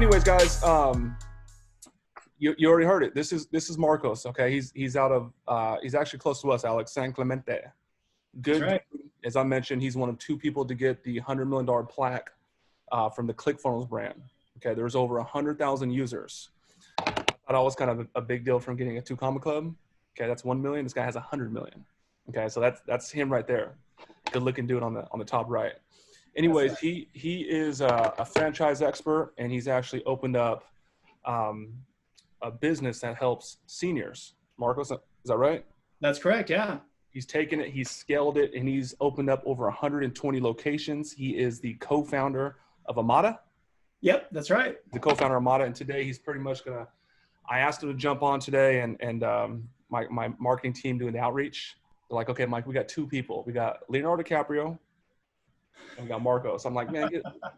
anyways, guys, you already heard it. This is Marcos. Okay, he's out of he's actually close to us, Alex, San Clemente. Good. That's right. As I mentioned, he's one of two people to get the $100 million plaque from the ClickFunnels brand. Okay, there's over 100,000 users. I thought that was kind of a big deal from getting a 2 Comma Club. Okay, that's 1 million. This guy has 100 million. Okay, so that's him right there. Good looking dude on the top right. Anyways, right. He is a franchise expert, and he's actually opened up a business that helps seniors. Marcos, is that right? That's correct, yeah. He's taken it, he's scaled it, and he's opened up over 120 locations. He is the co-founder of Emyth. Yep, that's right. The co-founder of Emyth, and today he's pretty much gonna, I asked him to jump on today, and my marketing team doing the outreach. They're like, okay, Mike, we got 2 people. We got Leonardo DiCaprio, and we got Marcos. I'm like, man,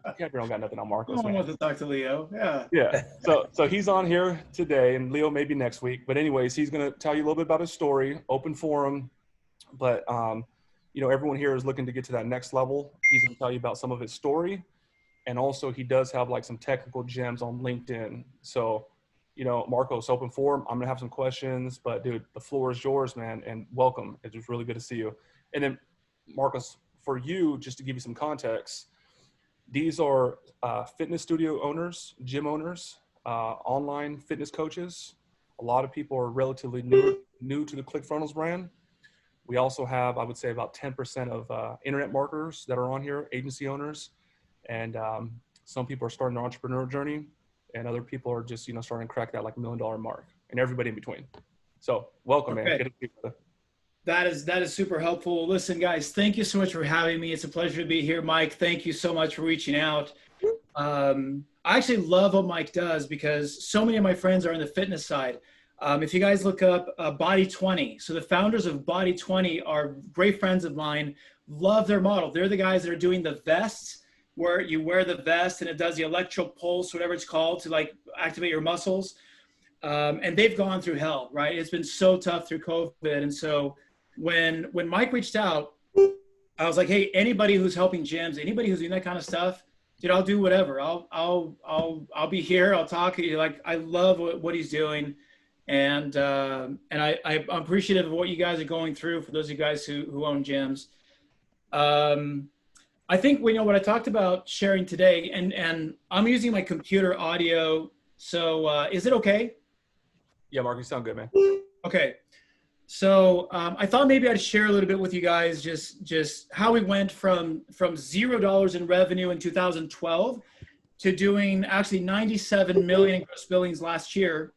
DiCaprio don't got nothing on Marcos. I want to talk to Leo. Yeah. Yeah. So he's on here today, and Leo maybe next week. But anyways, he's gonna tell you a little bit about his story, open forum. But you know, everyone here is looking to get to that next level. He's gonna tell you about some of his story, and also he does have like some technical gems on LinkedIn. So, you know, Marcos, open forum. I'm gonna have some questions, but dude, the floor is yours, man, and welcome. It's just really good to see you. And then, Marcos, for you, just to give you some context, these are fitness studio owners, gym owners, online fitness coaches. A lot of people are relatively new to the ClickFunnels brand. We also have, I would say, about 10% of internet marketers that are on here, agency owners, and some people are starting their entrepreneur journey, and other people are just, you know, starting to crack that like $1 million mark, and everybody in between. So, welcome, man. Good to see you. That is super helpful. Listen, guys, thank you so much for having me. It's a pleasure to be here, Mike. Thank you so much for reaching out. I actually love what Mike does because so many of my friends are in the fitness side. If you guys look up Body 20, so the founders of Body 20 are great friends of mine. Love their model. They're the guys that are doing the vests where you wear the vest and it does the electro pulse, whatever it's called, to like activate your muscles. And they've gone through hell, right? It's been so tough through COVID. And so when Mike reached out, I was like, hey, anybody who's helping gyms, anybody who's doing that kind of stuff, dude, I'll do whatever. I'll be here. I'll talk. Like, I love what he's doing. And I'm appreciative of what you guys are going through for those of you guys who own gyms. I think, you know, what I talked about sharing today, and I'm using my computer audio. So is it okay? Yeah, Mark, you sound good, man. Okay. So I thought maybe I'd share a little bit with you guys just how we went from $0 in revenue in 2012 to doing actually 97 million in gross billings last year.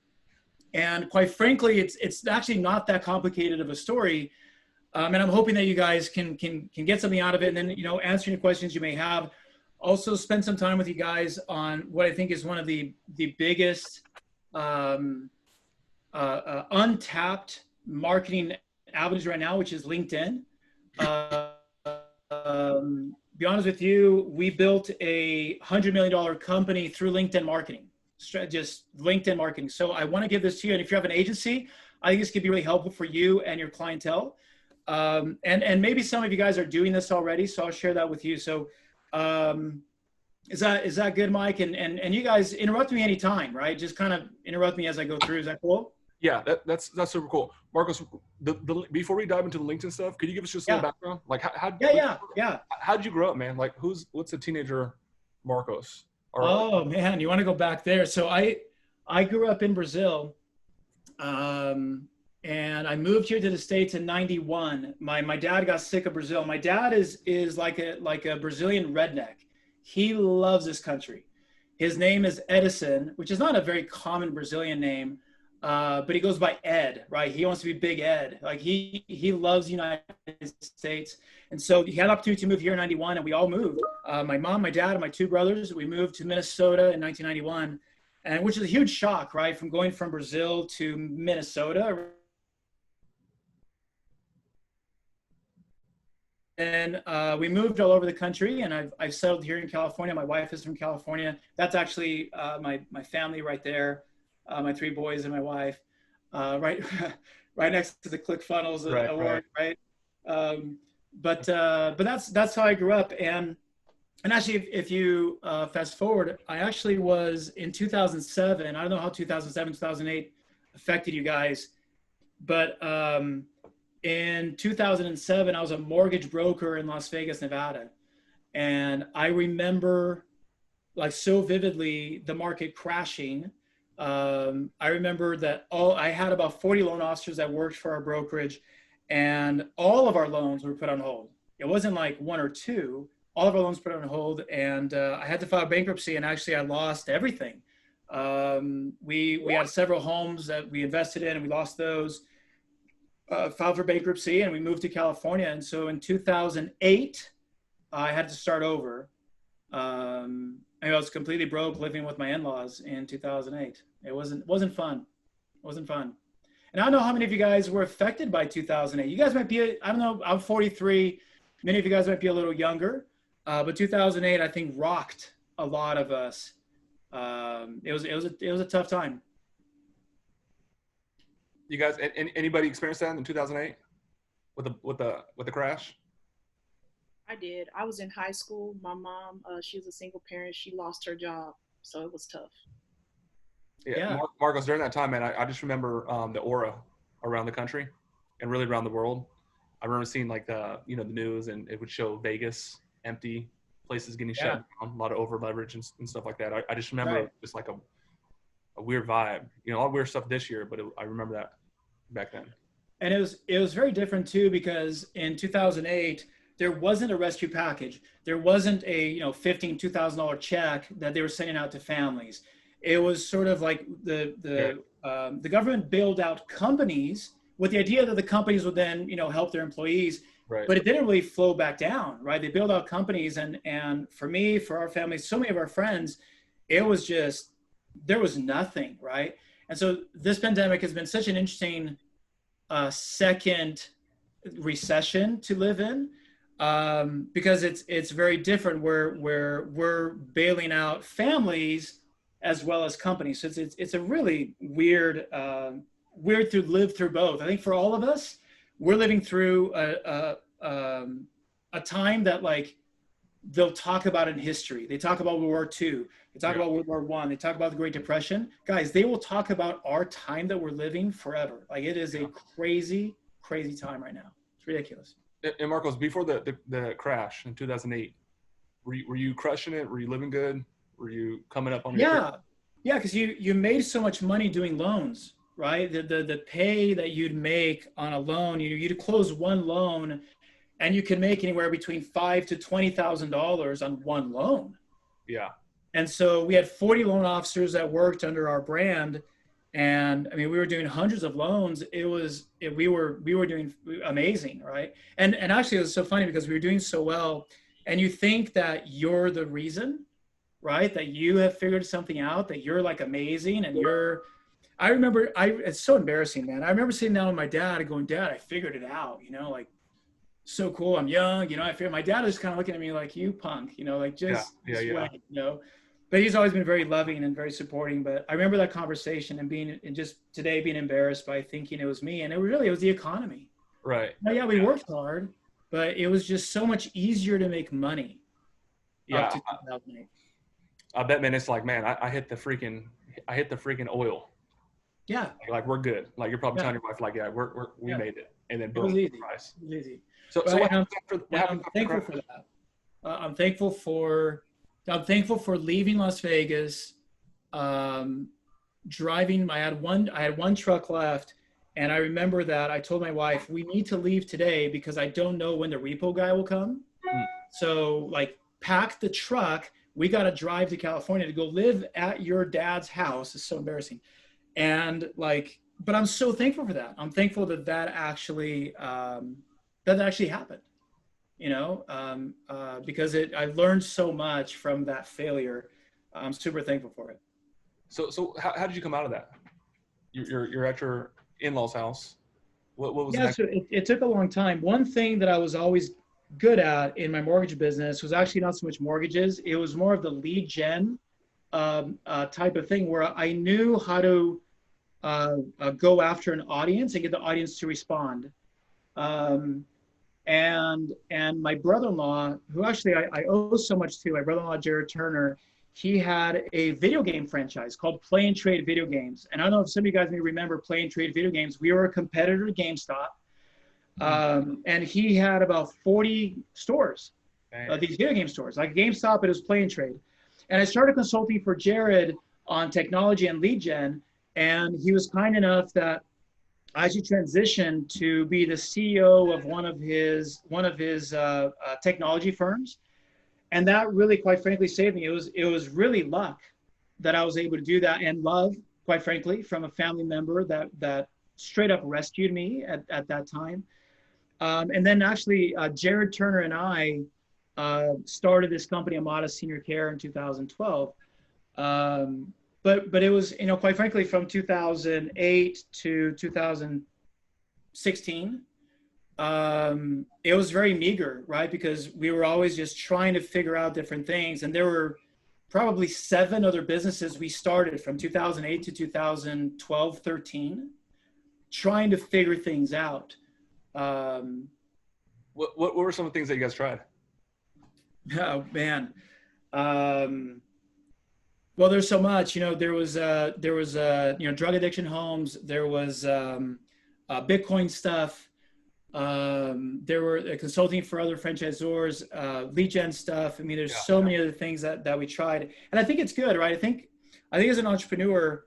And quite frankly, it's actually not that complicated of a story. And I'm hoping that you guys can get something out of it, and then, you know, answer any questions you may have. Also spend some time with you guys on what I think is one of the biggest untapped marketing avenues right now, which is LinkedIn. Be honest with you, we built a $100 million company through LinkedIn marketing. Just LinkedIn marketing. So I want to give this to you. And if you have an agency, I think this could be really helpful for you and your clientele. And maybe some of you guys are doing this already, so I'll share that with you. So is that good, Mike? And you guys interrupt me anytime, right? Just kind of interrupt me as I go through. Is that cool? Yeah, that's super cool. Marcos, before we dive into the LinkedIn stuff, could you give us just a little background? Like how'd you grow up, man? Like what's a teenager Marcos? Oh man, you want to go back there? So I grew up in Brazil, and I moved here to the States in '91. My dad got sick of Brazil. My dad is like a Brazilian redneck. He loves this country. His name is Edison, which is not a very common Brazilian name, but he goes by Ed, right? He wants to be Big Ed. Like he loves the United States. And so he had an opportunity to move here in '91, and we all moved. My mom, my dad, and my 2 brothers, we moved to Minnesota in 1991, and which is a huge shock, right? From going from Brazil to Minnesota. And we moved all over the country, and I've settled here in California. My wife is from California. That's actually my family right there, my 3 boys and my wife, right next to the ClickFunnels award, right? But that's how I grew up. And And actually, if you fast forward, I actually was in 2007. I don't know how 2007, 2008 affected you guys, but in 2007, I was a mortgage broker in Las Vegas, Nevada. And I remember like so vividly the market crashing. I remember that I had about 40 loan officers that worked for our brokerage, and all of our loans were put on hold. It wasn't like one or two. All of our loans put on hold, and I had to file bankruptcy. And actually, I lost everything. We had several homes that we invested in, and we lost those. Filed for bankruptcy, and we moved to California. And so in 2008, I had to start over. I was completely broke living with my in-laws in 2008. It wasn't fun. It wasn't fun. And I don't know how many of you guys were affected by 2008. You guys might be, I don't know, I'm 43. Many of you guys might be a little younger. But 2008, I think, rocked a lot of us. It was a tough time. You guys, anybody experienced that in 2008 with the crash? I did. I was in high school. My mom, she was a single parent. She lost her job, so it was tough. Yeah. Marcos, during that time, man, I just remember the aura around the country and really around the world. I remember seeing like the news, and it would show Vegas empty, places getting shut down, a lot of over leverage and stuff like that. I just remember just like a weird vibe. A lot of weird stuff this year, but I remember that back then. And it was very different too, because in 2008 there wasn't a rescue package. There wasn't a $15,000 to $2,000 check that they were sending out to families. It was sort of like the government bailed out companies with the idea that the companies would then help their employees. Right. But it didn't really flow back down, right? They bailed out companies, and for me, for our family, so many of our friends, it was just, there was nothing, right? And so this pandemic has been such an interesting second recession to live in, because it's very different. Where we're bailing out families as well as companies. So it's a really weird to live through both. I think for all of us, we're living through a time that like they'll talk about in history. They talk about World War II. They talk about World War I. They talk about the Great Depression. Guys, they will talk about our time that we're living forever. Like, it is a crazy, crazy time right now. It's ridiculous. And Marcos, before the crash in 2008, were you crushing it? Were you living good? Were you coming up on your Yeah, because you made so much money doing loans, right? The pay that you'd make on a loan, you'd close one loan, and you can make anywhere between $5,000 to $20,000 on one loan. Yeah. And so we had 40 loan officers that worked under our brand, and I mean, we were doing hundreds of loans. We were doing amazing, right? And actually, it was so funny because we were doing so well, and you think that you're the reason, right? That you have figured something out, that you're like amazing, and I remember, it's so embarrassing, man. I remember sitting down with my dad and going, "Dad, I figured it out," like, so cool. I'm young, I figured. My dad was kind of looking at me like, "You punk," like just wait, But he's always been very loving and very supporting. But I remember that conversation and just today being embarrassed by thinking it was me, and it was the economy. Right. Now, yeah, we worked hard, but it was just so much easier to make money. Yeah. I bet, man, it's like, man, I hit the freaking oil. Yeah. Like, we're good. Like, you're probably telling your wife, like, yeah, we made it. And then boom, the price. It was easy. So what happened I'm thankful for that. I'm thankful for leaving Las Vegas, driving. I had one truck left, and I remember that I told my wife, we need to leave today because I don't know when the repo guy will come. So, like, pack the truck. We got to drive to California to go live at your dad's house. It's so embarrassing. And like, but I'm so thankful for that. I'm thankful that actually happened, because I learned so much from that failure. I'm super thankful for it. So how did you come out of that? You're at your in-laws' house. What was so it took a long time. One thing that I was always good at in my mortgage business was actually not so much mortgages. It was more of the lead gen type of thing, where I knew how to go after an audience and get the audience to respond. And And my brother-in-law, who actually I owe so much to, my brother-in-law Jared Turner, he had a video game franchise called Play and Trade Video Games. And I don't know if some of you guys may remember Play and Trade Video Games. We were a competitor to GameStop. And he had about 40 stores, these video game stores, like GameStop, it was Play and Trade. And I started consulting for Jared on technology and lead gen. And he was kind enough that I should transition to be the CEO of one of his technology firms. And that really, quite frankly, saved me. It was really luck that I was able to do that, and love, quite frankly, from a family member that straight up rescued me at that time. And then actually, Jared Turner and I started this company, Amada Senior Care, in 2012. But it was, quite frankly, from 2008 to 2016, it was very meager, right? Because we were always just trying to figure out different things. And there were probably 7 other businesses we started from 2008 to 2012, 13, trying to figure things out. What were some of the things that you guys tried? Oh, man. Well, there's so much, there was drug addiction homes, there was Bitcoin stuff, there were consulting for other franchisors, lead gen stuff. I mean, there's so many other things that we tried, and I think it's good, right? I think as an entrepreneur,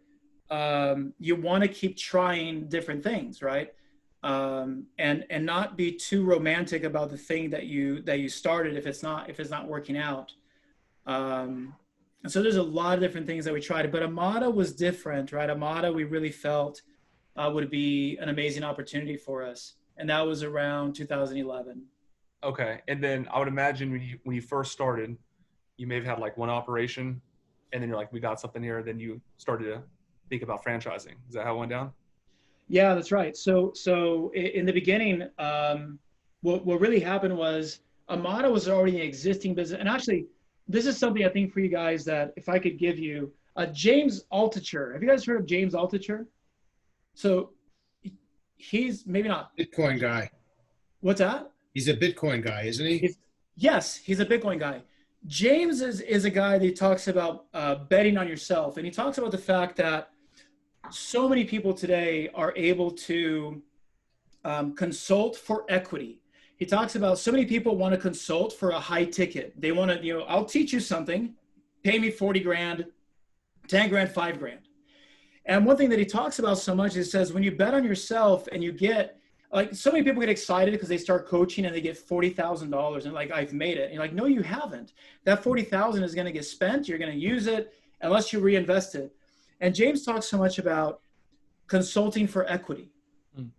you want to keep trying different things, right? And not be too romantic about the thing that you started if it's not working out. And so there's a lot of different things that we tried, but Amada was different, right? Amada, we really felt would be an amazing opportunity for us. And that was around 2011. Okay. And then I would imagine when you first started, you may have had like one operation, and then you're like, we got something here. Then you started to think about franchising. Is that how it went down? Yeah, that's right. So in the beginning, what really happened was Amada was already an existing business. And actually, this is something I think for you guys that if I could give you, James Altucher. Have you guys heard of James Altucher? So he's maybe not. Bitcoin guy. What's that? He's a Bitcoin guy, isn't he? Yes, he's a Bitcoin guy. James is a guy that talks about betting on yourself. And he talks about the fact that so many people today are able to consult for equity. He talks about so many people want to consult for a high ticket. They want to, I'll teach you something, pay me 40 grand, 10 grand, 5 grand. And one thing that he talks about so much is says, when you bet on yourself and you get, like, so many people get excited because they start coaching and they get $40,000 and like, I've made it. And you're like, no, you haven't. That 40,000 is going to get spent. You're going to use it unless you reinvest it. And James talks so much about consulting for equity,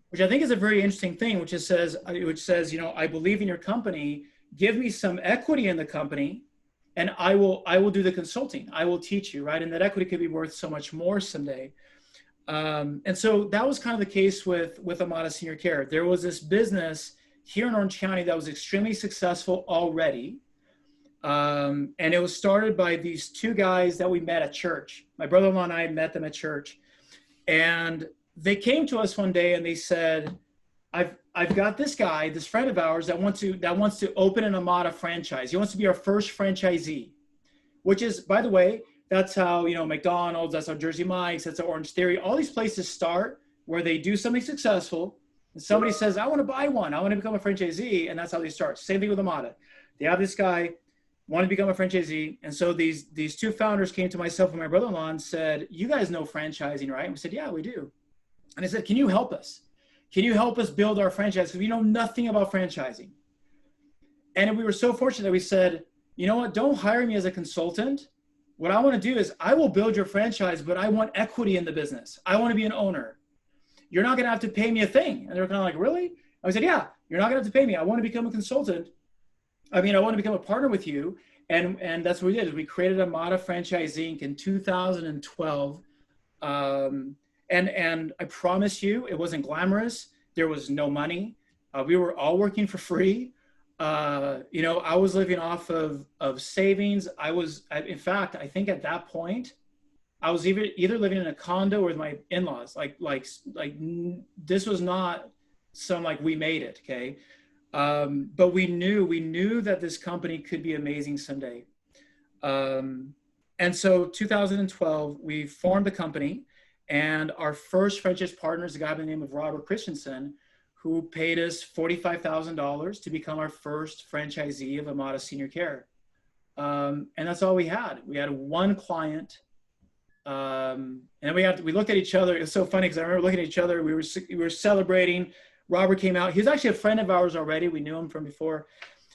which I think is a very interesting thing, which says, I believe in your company, give me some equity in the company, and I will do the consulting. I will teach you, right? And that equity could be worth so much more someday. And so that was kind of the case with Amada Senior Care. There was this business here in Orange County that was extremely successful already. And it was started by these 2 guys that we met at church. My brother-in-law and I met them at church. And they came to us one day and they said, I've got this guy, this friend of ours that wants to open an Amada franchise. He wants to be our first franchisee, which is, by the way, that's how, McDonald's, that's how Jersey Mike's, that's how Orange Theory, all these places start where they do something successful and somebody says, I want to buy one. I want to become a franchisee. And that's how they start. Same thing with Amada. They have this guy, want to become a franchisee. And so these 2 founders came to myself and my brother-in-law and said, you guys know franchising, right? And we said, yeah, we do. And I said, can you help us? Can you help us build our franchise? Because we know nothing about franchising. And we were so fortunate that we said, you know what, don't hire me as a consultant. What I want to do is I will build your franchise, but I want equity in the business. I want to be an owner. You're not going to have to pay me a thing. And they're kind of like, really? I said, yeah, you're not going to have to pay me. I want to become a consultant. I want to become a partner with you. And that's what we did. We created Amada Franchise Inc. in 2012. And I promise you, it wasn't glamorous. There was no money. We were all working for free. I was living off of savings. In fact, I think at that point, I was either living in a condo with my in-laws. Like this was not some, like, we made it, okay? But we knew that this company could be amazing someday. And so 2012, we formed the company, and our first franchise partner is a guy by the name of Robert Christensen, who paid us $45,000 to become our first franchisee of Emyth Senior Care. And that's all we had. We had one client. And we looked at each other. It was so funny because I remember looking at each other. We were celebrating. Robert came out. He was actually a friend of ours already. We knew him from before.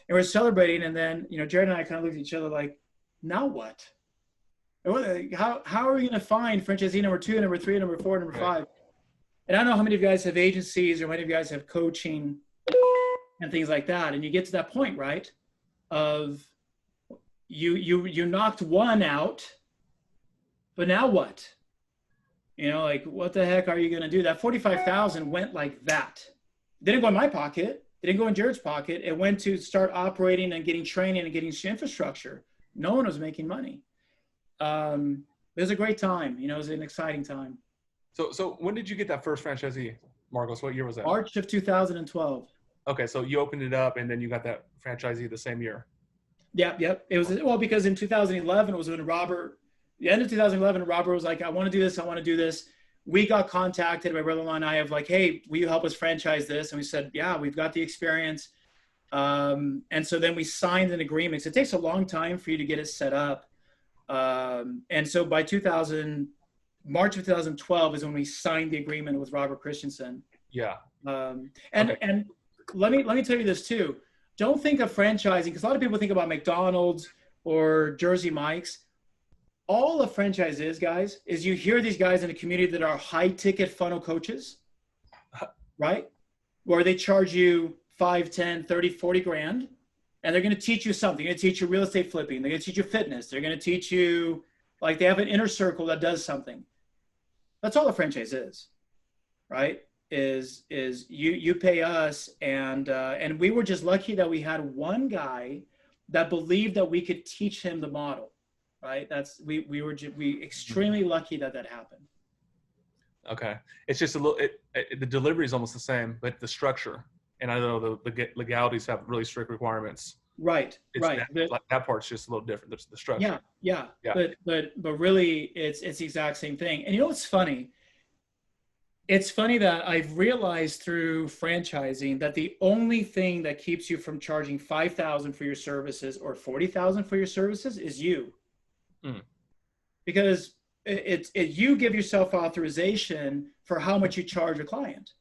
And we were celebrating. And then, Jared and I kind of looked at each other like, now what? How are we going to find franchisee number 2, number 3, number 4, number 5? And I don't know how many of you guys have agencies or how many of you guys have coaching and things like that. And you get to that point, right? Of you knocked one out, but now what? Like, what the heck are you going to do? That 45,000 went like that. It didn't go in my pocket. It didn't go in Jared's pocket. It went to start operating and getting training and getting infrastructure. No one was making money. It was a great time. It was an exciting time. So when did you get that first franchisee, Marcos? What year was that? March of 2012. Okay, so you opened it up and then you got that franchisee the same year. Yep. It was, because in 2011, it was when the end of 2011, Robert was like, I want to do this. We got contacted, my brother-in-law and I, of like, hey, will you help us franchise this? And we said, yeah, we've got the experience. And so then we signed an agreement. So it takes a long time for you to get it set up. And so by March of 2012 is when we signed the agreement with Robert Christensen. Yeah. And let me tell you this too. Don't think of franchising, because a lot of people think about McDonald's or Jersey Mike's. All a franchise is, guys, is you hear these guys in the community that are high ticket funnel coaches, right? Where they charge you 5, 10, 30, 40 grand. And they're going to teach you something. They're going to teach you real estate flipping. They're going to teach you fitness. They're going to teach you, like, they have an inner circle that does something. That's all a franchise is, right? Is you pay us, and we were just lucky that we had one guy that believed that we could teach him the model, right? We were extremely lucky that happened. Okay, it's just a little. The delivery is almost the same, but the structure. And I know the legalities have really strict requirements. Right. That part's just a little different. The structure. Yeah. But really, it's the exact same thing. And what's funny? It's funny that I've realized through franchising that the only thing that keeps you from charging $5,000 for your services or $40,000 for your services is you, because you give yourself authorization for how much you charge a client.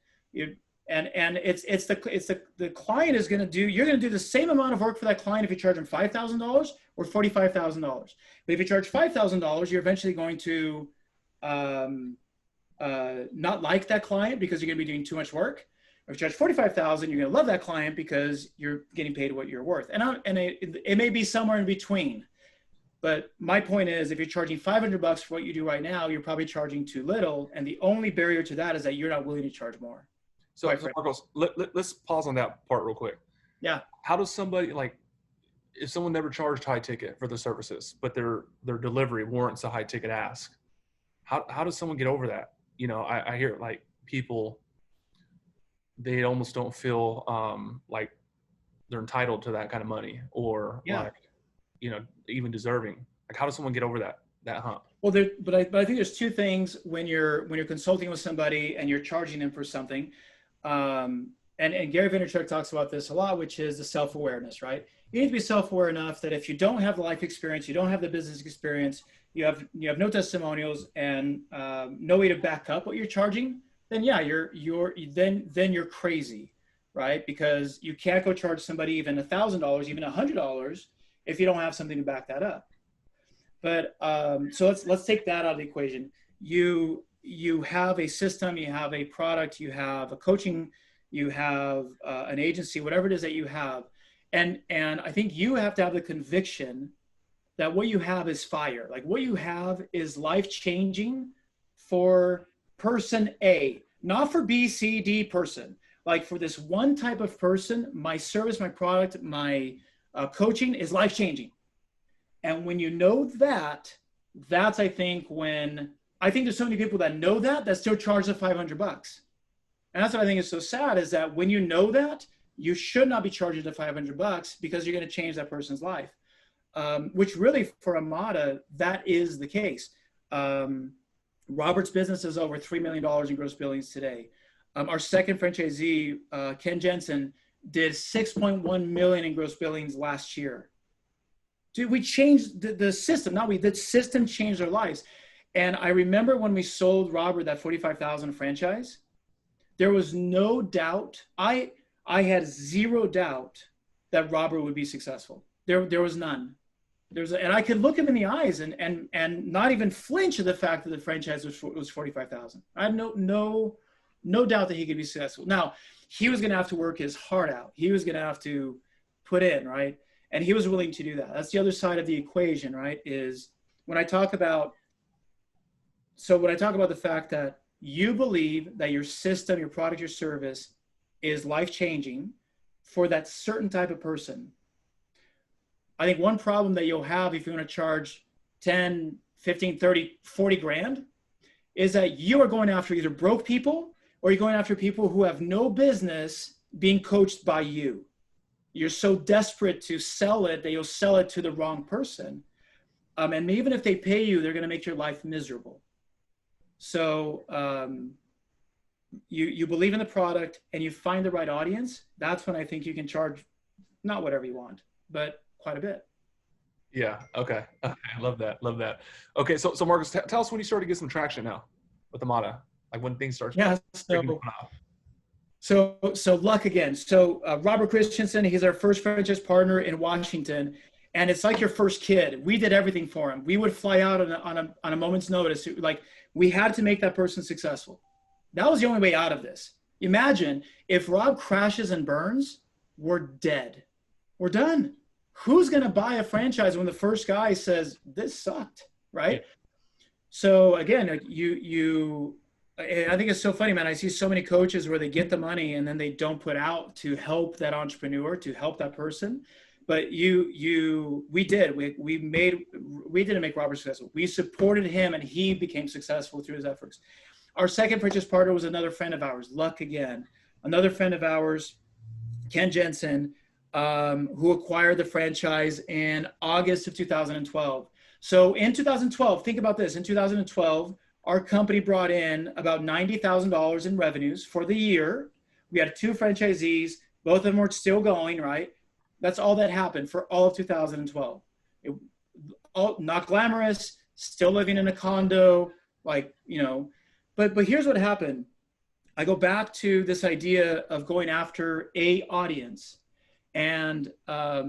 And it's the client is going to do, you're going to do the same amount of work for that client if you charge them $5,000 or $45,000. But if you charge $5,000, you're eventually going to not like that client because you're going to be doing too much work. Or if you charge $45,000, you're going to love that client because you're getting paid what you're worth. And it may be somewhere in between. But my point is, if you're charging $500 for what you do right now, you're probably charging too little. And the only barrier to that is that you're not willing to charge more. So Marcos, let's pause on that part real quick. Yeah. How does somebody, like, if someone never charged high ticket for the services, but their delivery warrants a high ticket ask, how does someone get over that? I hear, like, people, they almost don't feel like they're entitled to that kind of money, or like, even deserving. Like, how does someone get over that hump? Well, but I think there's two things when you're consulting with somebody and you're charging them for something. And Gary Vaynerchuk talks about this a lot, which is the self-awareness, right? You need to be self-aware enough that if you don't have the life experience, you don't have the business experience, you have no testimonials and no way to back up what you're charging, then yeah, you're crazy, right? Because you can't go charge somebody even $1,000, even $100 if you don't have something to back that up. But so let's take that out of the equation. You have a system, you have a product, you have a coaching, you have an agency, whatever it is that you have. And I think you have to have the conviction that what you have is fire. Like, what you have is life-changing for person A, not for B, C, D person. Like, for this one type of person, my service, my product, my coaching is life-changing. And when you know that, that's, I think there's so many people that know that still charge the $500. And that's what I think is so sad, is that when you know that, you should not be charging the $500 because you're going to change that person's life. Which really for Amada, that is the case. Robert's business is over $3 million in gross billings today. Our second franchisee, Ken Jensen, did 6.1 million in gross billings last year. Dude, we changed the system. The system changed our lives. And I remember when we sold Robert that 45,000 franchise, there was no doubt. I had zero doubt that Robert would be successful. There was none. And I could look him in the eyes and not even flinch at the fact that the franchise was 45,000. I had no doubt that he could be successful. Now, he was going to have to work his heart out. He was going to have to put in, right? And he was willing to do that. That's the other side of the equation, right? Is when I talk about the fact that you believe that your system, your product, your service is life-changing for that certain type of person. I think one problem that you'll have if you want to charge 10, 15, 30, 40 grand is that you are going after either broke people or you're going after people who have no business being coached by you. You're so desperate to sell it that you'll sell it to the wrong person. And even if they pay you, they're going to make your life miserable. So you believe in the product and you find the right audience. That's when I think you can charge not whatever you want, but quite a bit. Yeah. Okay. I love that. Okay. So Marcus, tell us when you started to get some traction now with Amada, like when things start. Yeah. So luck again. So Robert Christensen, he's our first franchise partner in Washington. And it's like your first kid. We did everything for him. We would fly out on a moment's notice. Like we had to make that person successful. That was the only way out of this. Imagine if Rob crashes and burns, we're dead. We're done. Who's going to buy a franchise when the first guy says, this sucked, right? Yeah. So again, I think it's so funny, man. I see so many coaches where they get the money and then they don't put out to help that entrepreneur, to help that person. But we didn't make Robert successful. We supported him and he became successful through his efforts. Our second franchise partner was another friend of ours, Luck again. Another friend of ours, Ken Jensen, who acquired the franchise in August of 2012. So in 2012, think about this. In 2012, our company brought in about $90,000 in revenues for the year. We had 2 franchisees. Both of them were still going, right? That's all that happened for all of 2012. Not glamorous, still living in a condo, like, you know. But here's what happened. I go back to this idea of going after a audience. And how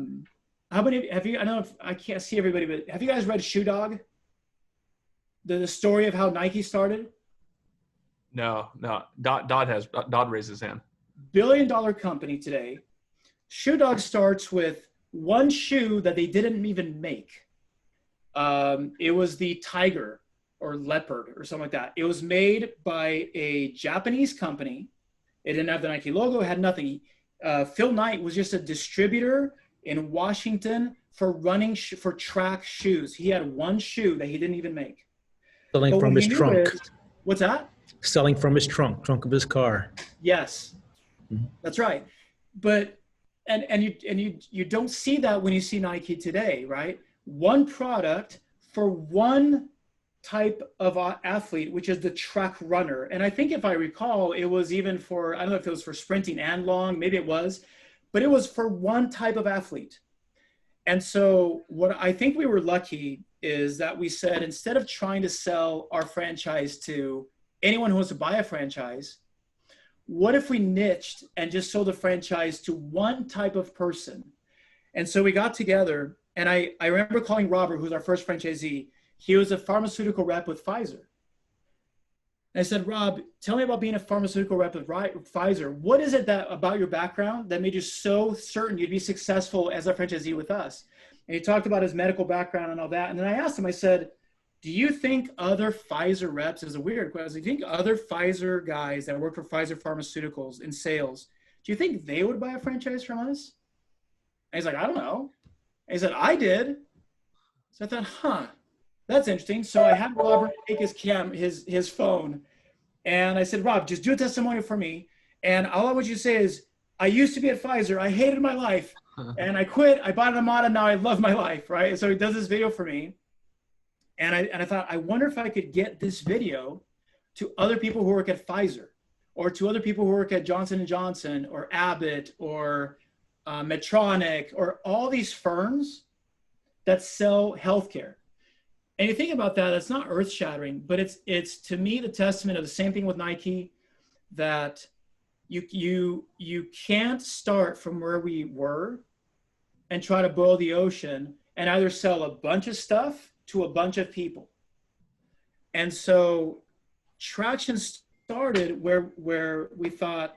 many have you, I know I can't see everybody, but have you guys read Shoe Dog? The story of how Nike started? No. Dodd raised his hand. Billion-dollar company today. Shoe Dog starts with one shoe that they didn't even make. It was the tiger or leopard or something like that. It was made by a Japanese company. It didn't have the Nike logo. It had nothing. Phil Knight was just a distributor in Washington for running, for track shoes. He had one shoe that he didn't even make. Selling from his trunk. What's that? Selling from his trunk of his car. Yes, that's right. But and you don't see that when you see Nike today, right? One product for one type of athlete, which is the track runner. And I think if I recall, it was even for, I don't know if it was for sprinting and long, maybe it was, but it was for one type of athlete. And so what I think we were lucky is that we said, instead of trying to sell our franchise to anyone who wants to buy a franchise, what if we niched and just sold a franchise to one type of person? And so we got together, and I remember calling Robert, who's our first franchisee. He was a pharmaceutical rep with Pfizer. And I said, Rob, tell me about being a pharmaceutical rep with Pfizer. What is it about your background that made you so certain you'd be successful as a franchisee with us? And he talked about his medical background and all that. And then I asked him, I said, do you think other Pfizer reps, is a weird question, do you think other Pfizer guys that work for Pfizer Pharmaceuticals in sales, do you think they would buy a franchise from us? And he's like, I don't know. And he said, I did. So I thought, that's interesting. So I had Robert take his phone, and I said, Rob, just do a testimonial for me. And all I want you to say is, I used to be at Pfizer. I hated my life. And I quit. I bought an Amada. Now I love my life, right? So he does this video for me. And I thought, I wonder if I could get this video to other people who work at Pfizer, or to other people who work at Johnson & Johnson or Abbott or Medtronic, or all these firms that sell healthcare. And you think about that, it's not earth shattering, but it's to me the testament of the same thing with Nike, that you can't start from where we were and try to boil the ocean and either sell a bunch of stuff to a bunch of people. And so traction started where we thought,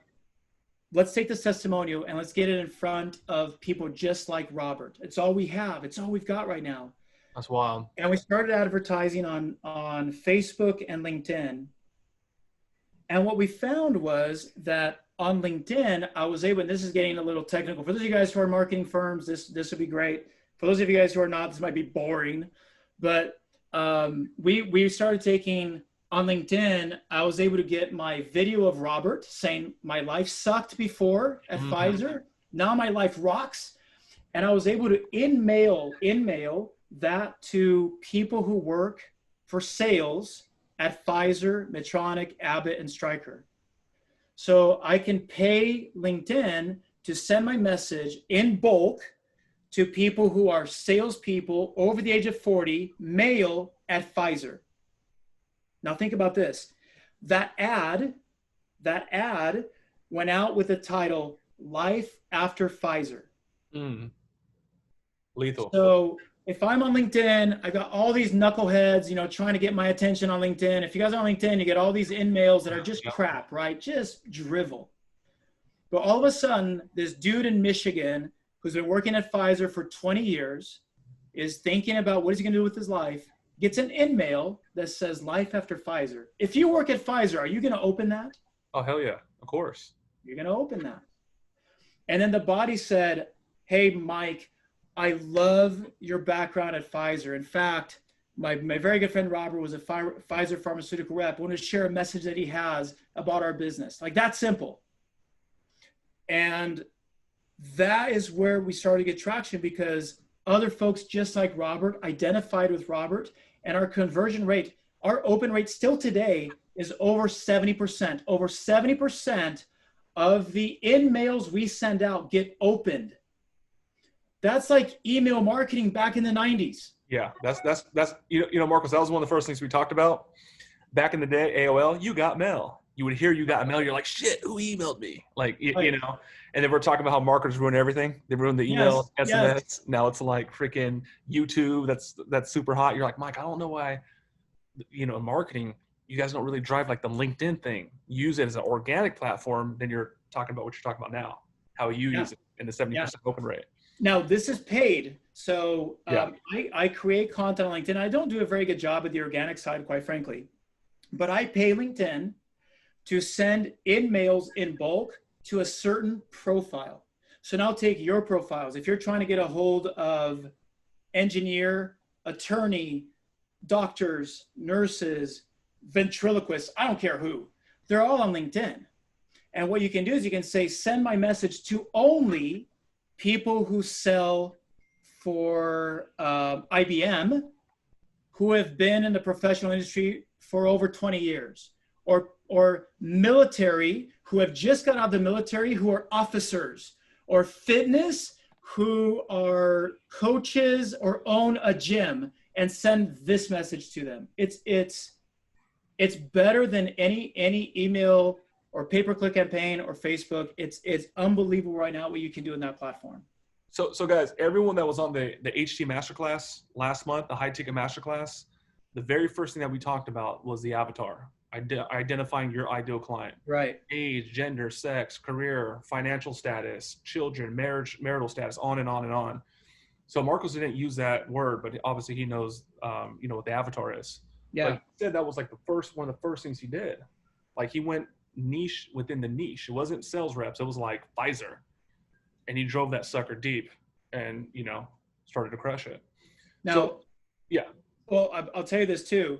let's take this testimonial and let's get it in front of people just like Robert. It's all we have. It's all we've got right now. That's wild. And we started advertising on Facebook and LinkedIn. And what we found was that on LinkedIn, I was able, and this is getting a little technical. For those of you guys who are marketing firms, this would be great. For those of you guys who are not, this might be boring. But we started taking, on LinkedIn, I was able to get my video of Robert saying my life sucked before at Pfizer. Now my life rocks. And I was able to in mail that to people who work for sales at Pfizer, Medtronic, Abbott, and Stryker. So I can pay LinkedIn to send my message in bulk to people who are salespeople over the age of 40, male at Pfizer. Now think about this. That ad went out with the title, Life After Pfizer. Lethal. So if I'm on LinkedIn, I got all these knuckleheads, trying to get my attention on LinkedIn. If you guys are on LinkedIn, you get all these in-mails that are just crap, right? Just drivel. But all of a sudden, this dude in Michigan who's been working at Pfizer for 20 years is thinking about what is he going to do with his life, gets an in-mail that says Life After Pfizer. If you work at Pfizer, are you going to open that? Oh, hell yeah. Of course. You're going to open that. And then the body said, hey, Mike, I love your background at Pfizer. In fact, my very good friend Robert was a Pfizer pharmaceutical rep. I want to share a message that he has about our business. Like, that simple. And that is where we started to get traction, because other folks just like Robert identified with Robert, and our conversion rate, our open rate still today is over 70%. Over 70% of the in-mails we send out get opened. That's like email marketing back in the 90s. Yeah, that's Marcos, that was one of the first things we talked about. Back in the day, AOL, you got mail. You would hear you got mail, you're like, shit, who emailed me? Like, you know, and then we're talking about how marketers ruin everything. They ruin the email, SMS. Yes. Now it's like freaking YouTube. That's super hot. You're like, Mike, I don't know why, marketing, you guys don't really drive like the LinkedIn thing. Use it as an organic platform. Then you're talking about what you're talking about now, how you use it in the 70% open rate. Now, this is paid. So I create content on LinkedIn. I don't do a very good job with the organic side, quite frankly. But I pay LinkedIn to send in-mails in bulk to a certain profile. So now take your profiles. If you're trying to get a hold of engineer, attorney, doctors, nurses, ventriloquists, I don't care who, they're all on LinkedIn. And what you can do is you can say, send my message to only people who sell for IBM, who have been in the professional industry for over 20 years, or military who have just got out of the military, who are officers, or fitness who are coaches or own a gym, and send this message to them. It's better than any email or pay-per-click campaign or Facebook. It's unbelievable right now what you can do in that platform. So guys, everyone that was on the HT Masterclass last month, the high ticket Masterclass, the very first thing that we talked about was the avatar, identifying your ideal client. Right. Age, gender, sex, career, financial status, children, marriage, marital status, on and on and on. So Marcos didn't use that word, but obviously he knows, what the avatar is. Yeah. Like he said, that was like one of the first things he did. Like he went niche within the niche. It wasn't sales reps. It was like Pfizer. And he drove that sucker deep and, started to crush it. Now, yeah. Well, I'll tell you this too.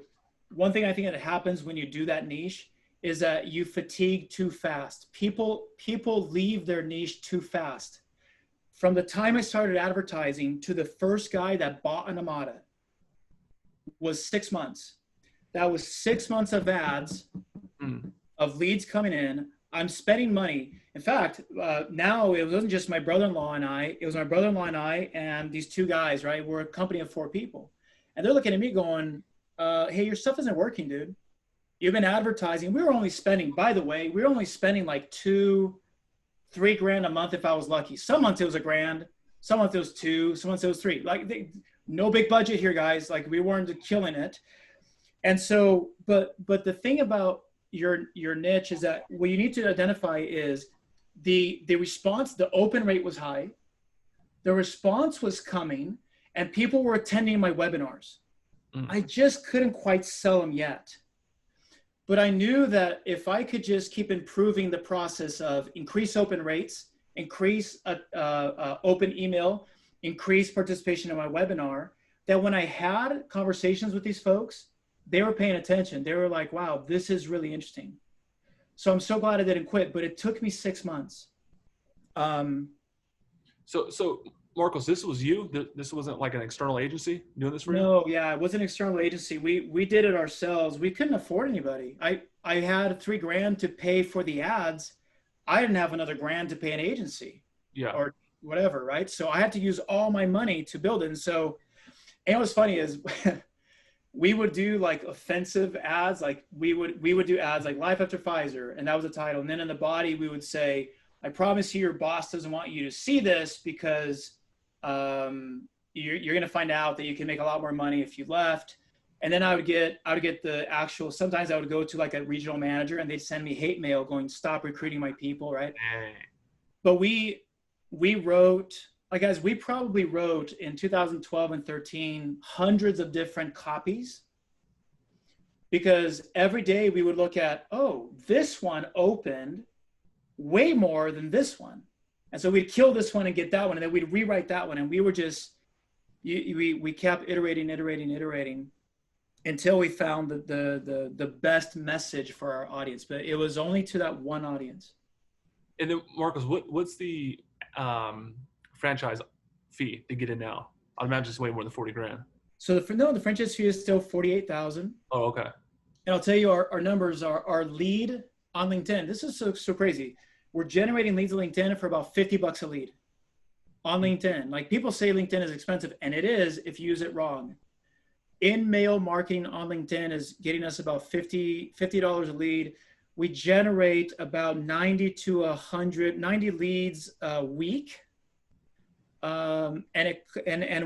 One thing I think that happens when you do that niche is that you fatigue too fast. People leave their niche too fast. From the time I started advertising to the first guy that bought an Amada was 6 months. That was 6 months of ads, of leads coming in. I'm spending money. In fact, now it wasn't just my brother-in-law and I, it was my brother-in-law and I and these two guys, right? We're a company of 4 people. And they're looking at me going, hey, your stuff isn't working, dude. You've been advertising. We were only spending, by the way, we were only spending like $2-3 grand a month if I was lucky. Some months it was $1,000, some months it was 2, some months it was 3. Like no big budget here, guys. Like we weren't killing it. And so, but the thing about your niche is that what you need to identify is the response, the open rate was high. The response was coming and people were attending my webinars. I just couldn't quite sell them yet. But I knew that if I could just keep improving the process of increase open rates, increase open email, increase participation in my webinar, that when I had conversations with these folks, they were paying attention. They were like, wow, this is really interesting. So I'm so glad I didn't quit, but it took me 6 months. So Marcos, this was you? This wasn't like an external agency doing this for you? No, yeah, it was an external agency. We did it ourselves. We couldn't afford anybody. I had $3 grand to pay for the ads. I didn't have another grand to pay an agency, or whatever, right? So I had to use all my money to build it. And so, and what's funny is we would do like offensive ads. Like we would do ads like Life After Pfizer, and that was the title. And then in the body, we would say, I promise you your boss doesn't want you to see this because you're going to find out that you can make a lot more money if you left. And then I would get the actual, sometimes I would go to like a regional manager and they'd send me hate mail going, stop recruiting my people. Right. But we wrote, like guys, we probably wrote in 2012 and 13, hundreds of different copies, because every day we would look at, oh, this one opened way more than this one. And so we'd kill this one and get that one, and then we'd rewrite that one. And we were just, we kept iterating until we found the best message for our audience. But it was only to that one audience. And then Marcos, what's the franchise fee to get in now? I'd imagine it's way more than 40 grand. So the franchise fee is still 48,000. Oh, okay. And I'll tell you, our numbers are our lead on LinkedIn. This is so crazy. We're generating leads on LinkedIn for about $50 a lead on LinkedIn. Like people say LinkedIn is expensive, and it is if you use it wrong. In-mail marketing on LinkedIn is getting us about $50 a lead. We generate about 90 leads a week. And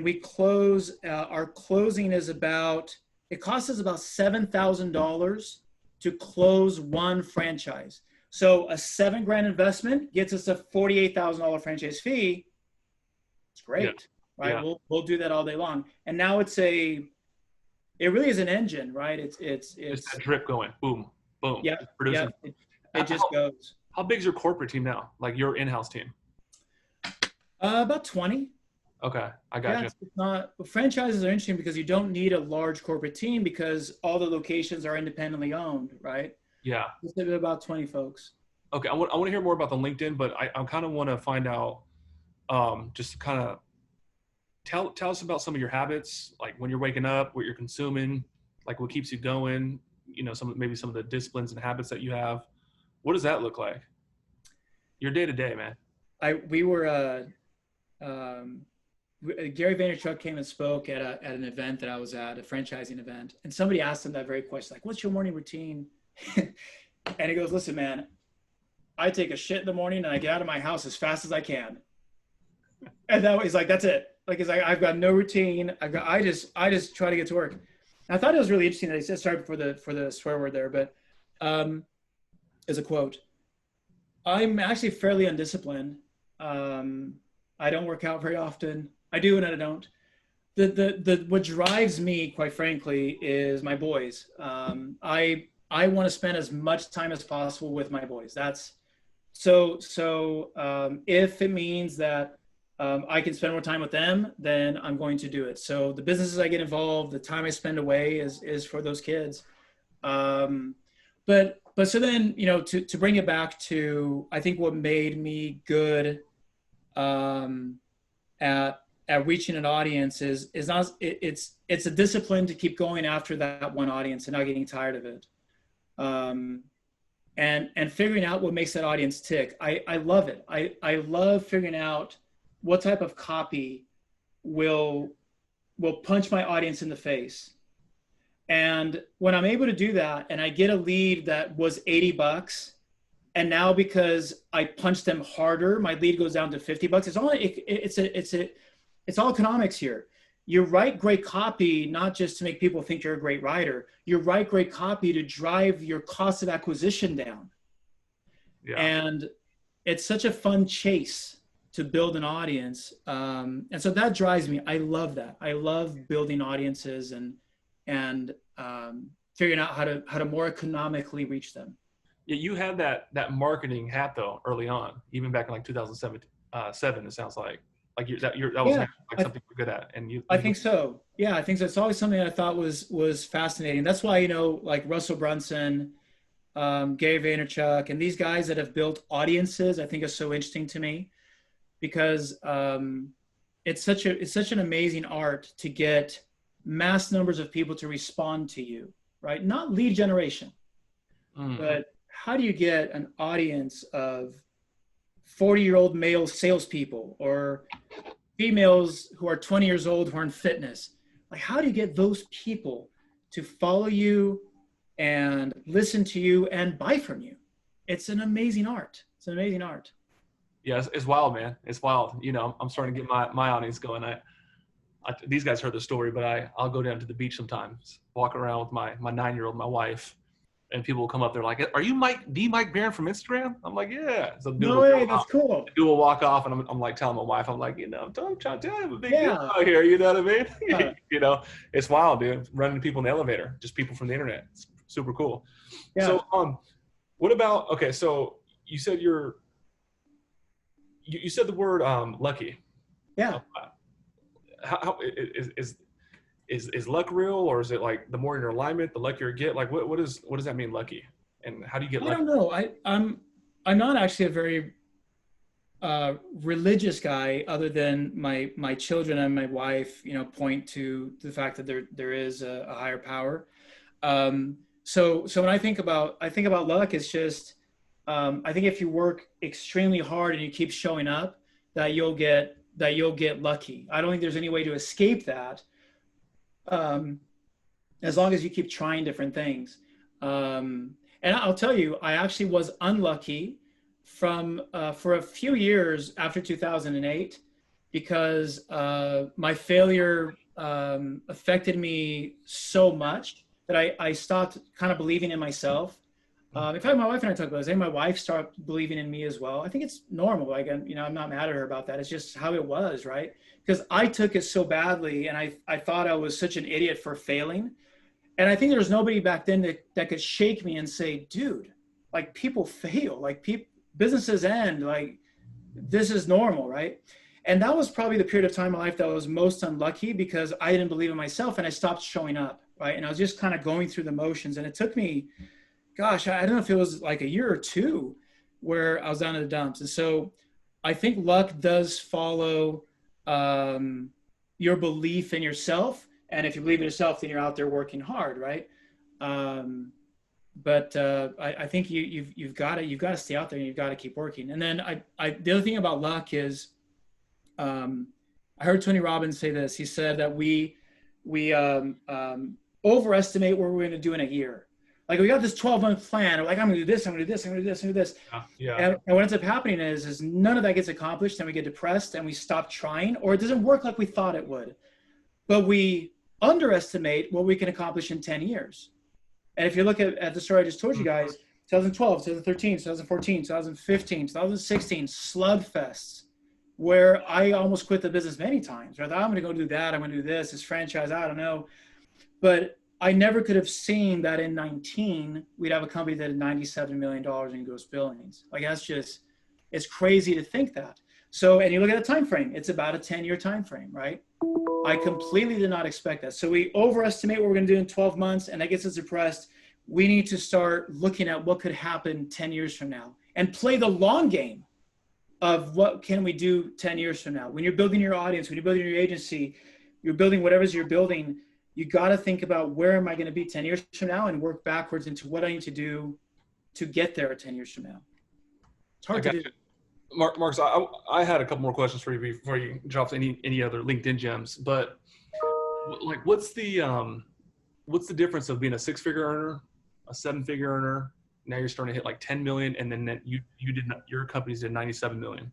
we close, our closing is about, it costs us about $7,000 to close one franchise. So a $7 grand investment gets us a $48,000 franchise fee. It's great, right? Yeah. We'll do that all day long. And now it really is an engine, right? It's that drip going, boom, boom. Yeah, producing. Yeah, it just goes. How big is your corporate team now? Like your in-house team? About 20. Okay, I got you. It's not, franchises are interesting because you don't need a large corporate team because all the locations are independently owned, right? Yeah. It's about 20 folks. Okay, I want to hear more about the LinkedIn, but I kind of want to find out, just kind of tell us about some of your habits, like when you're waking up, what you're consuming, like what keeps you going, you know, maybe some of the disciplines and habits that you have. What does that look like? Your day to day, man. Gary Vaynerchuk came and spoke at an event that I was at, a franchising event, and somebody asked him that very question, like, what's your morning routine? And he goes, listen, man, I take a shit in the morning and I get out of my house as fast as I can. And that he's like, that's it. Like, he's like, I've got no routine. I just try to get to work. And I thought it was really interesting that he said, sorry for the swear word there, but as a quote, I'm actually fairly undisciplined. I don't work out very often. I do and I don't. What drives me, quite frankly, is my boys. I want to spend as much time as possible with my boys. That's so if it means that I can spend more time with them, then I'm going to do it. So the businesses I get involved, the time I spend away is for those kids. But But so then, you know, to bring it back to, I think what made me good at reaching an audience is not, it's a discipline to keep going after that one audience and not getting tired of it. And figuring out what makes that audience tick. I love it. I love figuring out what type of copy will punch my audience in the face. And when I'm able to do that and I get a lead that was $80, and now because I punch them harder, my lead goes down to $50. It's all economics here. You write great copy, not just to make people think you're a great writer. You write great copy to drive your cost of acquisition down. Yeah. And it's such a fun chase to build an audience. And so that drives me. I love that. I love building audiences and figuring out how to more economically reach them. Yeah, you had that marketing hat though early on, even back in like 2007. It sounds like that was like something you're good at, and I think so. Yeah, I think so. It's always something I thought was fascinating. That's why, you know, like Russell Brunson, Gary Vaynerchuk, and these guys that have built audiences, I think is so interesting to me, because it's such an amazing art to get mass numbers of people to respond to you, right? Not lead generation, but how do you get an audience of 40-year-old male salespeople or females who are 20 years old who are in fitness? Like, how do you get those people to follow you and listen to you and buy from you? It's an amazing art. It's an amazing art. Yeah, it's wild, man. It's wild. You know, I'm starting to get my audience going. These guys heard the story, but I'll go down to the beach sometimes, walk around with my 9-year-old, my wife, and people will come up. They're like, "Are you Mike Barron from Instagram?" I'm like, "Yeah." So no way, that's cool. Do a walk off, and I'm like telling my wife, I'm like, you know, I'm trying to tell you, I'm a big deal out here. You know what I mean? Yeah. You know, it's wild, dude. Running people in the elevator, just people from the internet. It's super cool. Yeah. So, what about? Okay, so you said you said the word lucky. Yeah. How is luck real, or is it like the more in your alignment, the luckier you get? Like what does that mean, lucky? And how do you get lucky? I don't know. I'm not actually a very religious guy, other than my children and my wife, you know, point to the fact that there is a higher power. So when I think about luck, it's just I think if you work extremely hard and you keep showing up, that you'll get lucky. I don't think there's any way to escape that, as long as you keep trying different things. And I'll tell you, I actually was unlucky for a few years after 2008, because my failure affected me so much that I stopped kind of believing in myself. In fact, my wife and I talked about this. I think my wife started believing in me as well. I think it's normal. Like, you know, I'm not mad at her about that. It's just how it was, right? Because I took it so badly, and I thought I was such an idiot for failing. And I think there was nobody back then that could shake me and say, dude, like, people fail, like businesses end, like, this is normal, right? And that was probably the period of time in my life that I was most unlucky, because I didn't believe in myself and I stopped showing up, right? And I was just kind of going through the motions, and it took me, gosh, I don't know if it was like a year or two where I was down in the dumps. And so I think luck does follow your belief in yourself. And if you believe in yourself, then you're out there working hard, right? But I think you've got to stay out there, and you've got to keep working. And then the other thing about luck is, I heard Tony Robbins say this. He said that we overestimate what we're going to do in a year. Like, we got this 12-month plan. We're like, I'm going to do this, I'm going to do this, I'm going to do this, I'm going to do this. Yeah. And what ends up happening is none of that gets accomplished, and we get depressed, and we stop trying, or it doesn't work like we thought it would. But we underestimate what we can accomplish in 10 years. And if you look at the story I just told you guys, 2012, 2013, 2014, 2015, 2016, slugfests, where I almost quit the business many times. Right? I'm going to go do that. I'm going to do this franchise. I don't know. But I never could have seen that in 19, we'd have a company that had $97 million in gross billings. Like, that's just, it's crazy to think that. So, and you look at the time frame, it's about a 10-year time frame, right? I completely did not expect that. So we overestimate what we're going to do in 12 months, and that gets us depressed. we need to start looking at what could happen 10 years from now and play the long game of what can we do 10 years from now. When you're building your audience, when you're building your agency, you're building whatever it is you're building, you got to think about where am I going to be 10 years from now and work backwards into what I need to do to get there 10 years from now. It's hard to do. Marcus, I had a couple more questions for you before you drop any other LinkedIn gems, but like what's the difference of being a 6-figure earner, a 7-figure earner? Now you're starting to hit like 10 million, and then your companies did 97 million.